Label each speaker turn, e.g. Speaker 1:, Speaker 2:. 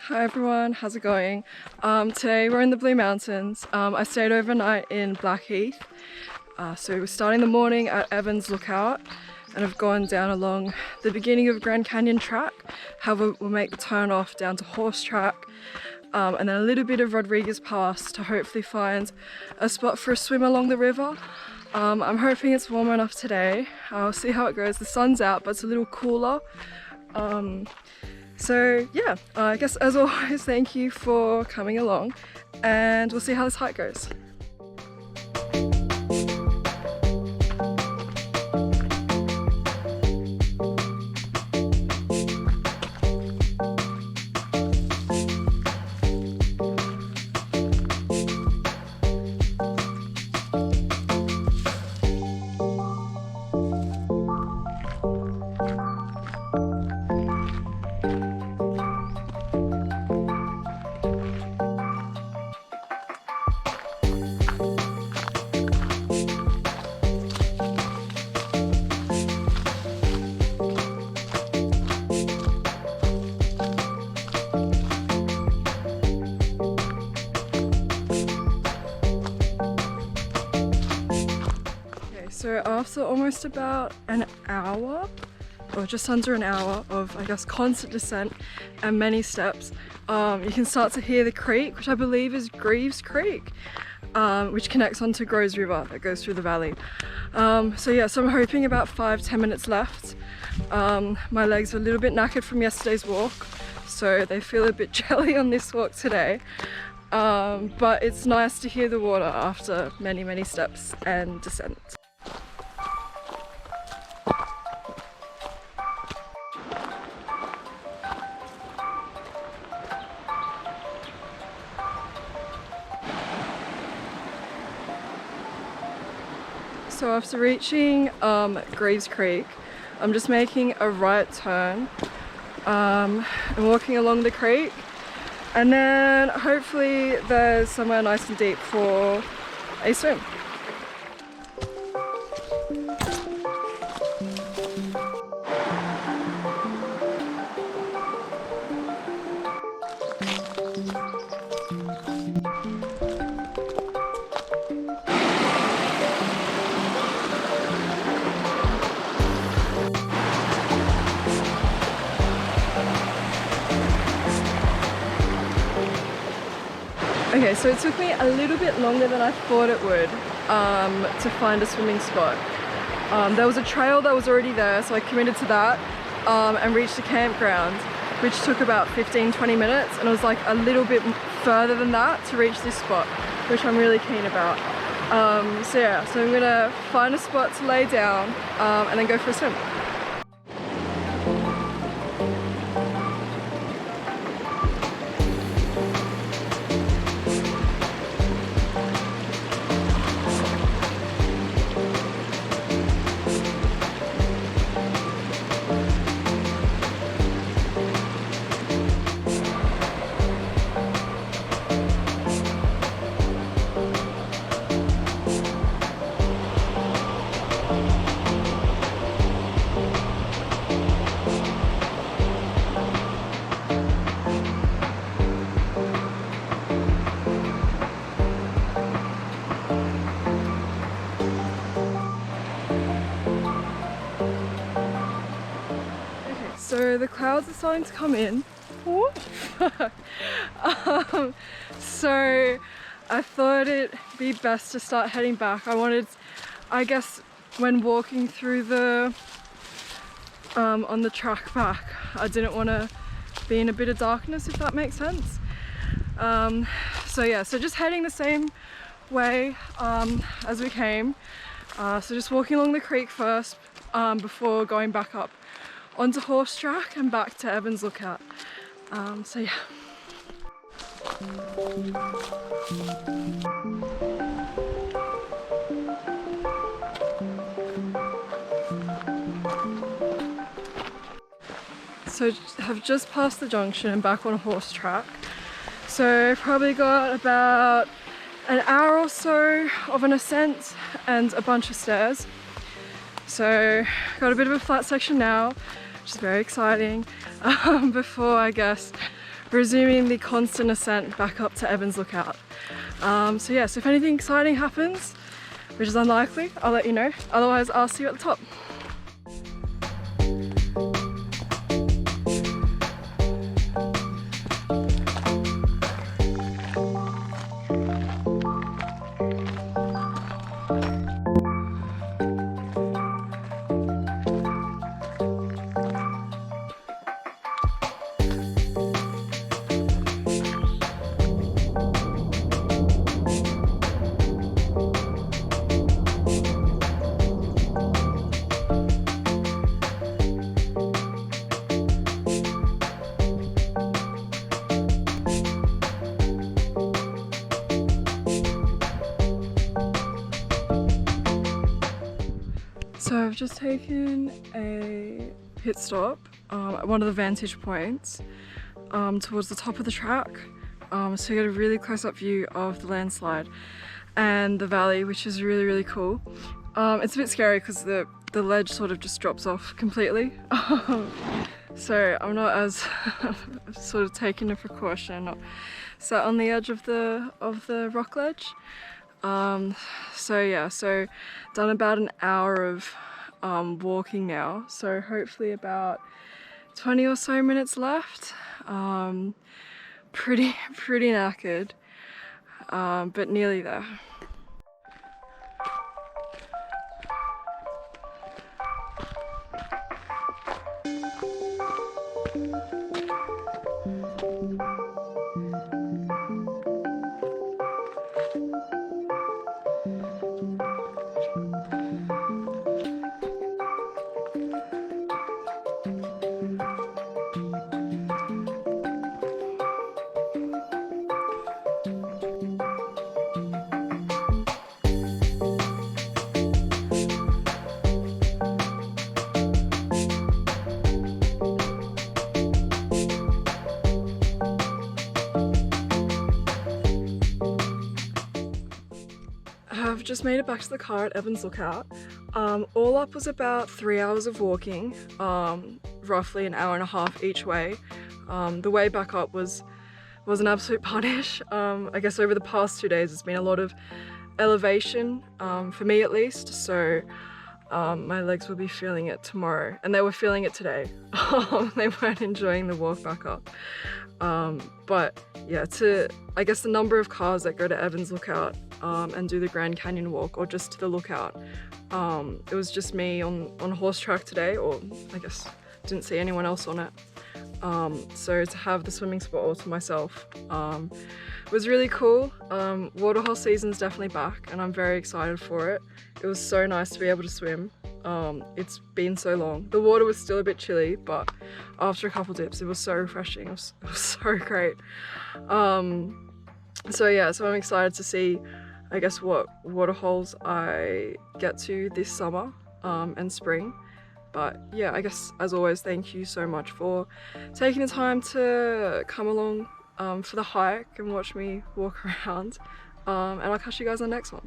Speaker 1: Hi everyone, how's it going? Today we're in the Blue Mountains. I stayed overnight in Blackheath. So we're starting the morning at Evans Lookout and I've gone down along the beginning of Grand Canyon track. However, we'll make the turn off down to Horse Track and then a little bit of Rodriguez Pass to hopefully find a spot for a swim along the river. I'm hoping it's warm enough today. I'll see how it goes. The sun's out, but it's a little cooler. So yeah, I guess as always, thank you for coming along and we'll see how this hike goes. So after almost about an hour, or just under an hour of, I guess, constant descent and many steps, you can start to hear the creek, which I believe is Greaves Creek, which connects onto Groves River that goes through the valley. So yeah, so I'm hoping about 5-10 minutes left. My legs are a little bit knackered from yesterday's walk, so they feel a bit jelly on this walk today. But it's nice to hear the water after many steps and descent. So after reaching Greaves Creek, I'm just making a right turn and walking along the creek, and then hopefully there's somewhere nice and deep for a swim. Okay, so it took me a little bit longer than I thought it would to find a swimming spot. There was a trail that was already there, so I committed to that and reached the campground, which took about 15-20 minutes, and it was like a little bit further than that to reach this spot, which I'm really keen about. So yeah, so I'm gonna find a spot to lay down and then go for a swim. So the clouds are starting to come in. So I thought it'd be best to start heading back. I guess when walking through the on the track back, I didn't want to be in a bit of darkness, if that makes sense. So yeah, so just heading the same way as we came. So just walking along the creek first before going back up onto Horse Track and back to Evans Lookout. So yeah. So have just passed the junction and back on Horse Track. So probably got about an hour or so of an ascent and a bunch of stairs. So got a bit of a flat section now, which is very exciting, before I guess resuming the constant ascent back up to Evans Lookout. So yeah, so if anything exciting happens, which is unlikely, I'll let you know. Otherwise, I'll see you at the top. So I've just taken a pit stop at one of the vantage points towards the top of the track, so you get a really close-up view of the landslide and the valley, which is really cool. It's a bit scary because the ledge sort of just drops off completely, so I'm not as sort of taking a precaution, not sat on the edge of the rock ledge. So yeah, so done about an hour of walking now, so hopefully about 20 or so minutes left. Pretty knackered, but nearly there. I've just made it back to the car at Evans Lookout. All up was about 3 hours of walking, roughly an hour and a half each way. The way back up was an absolute punish. I guess over the past 2 days it's been a lot of elevation, for me at least, so my legs will be feeling it tomorrow, and they were feeling it today. They weren't enjoying the walk back up. But yeah, I guess the number of cars that go to Evans Lookout and do the Grand Canyon walk, or just to the lookout, it was just me on horse track today, or I guess didn't see anyone else on it. So to have the swimming spot all to myself was really cool. Waterhole season's definitely back, and I'm very excited for it. It was so nice to be able to swim. It's been so long. The water was still a bit chilly, but after a couple dips it was so refreshing. It was so great. So yeah, so I'm excited to see, I guess, what waterholes I get to this summer and spring. But yeah, I guess as always, thank you so much for taking the time to come along for the hike and watch me walk around. And I'll catch you guys on the next one.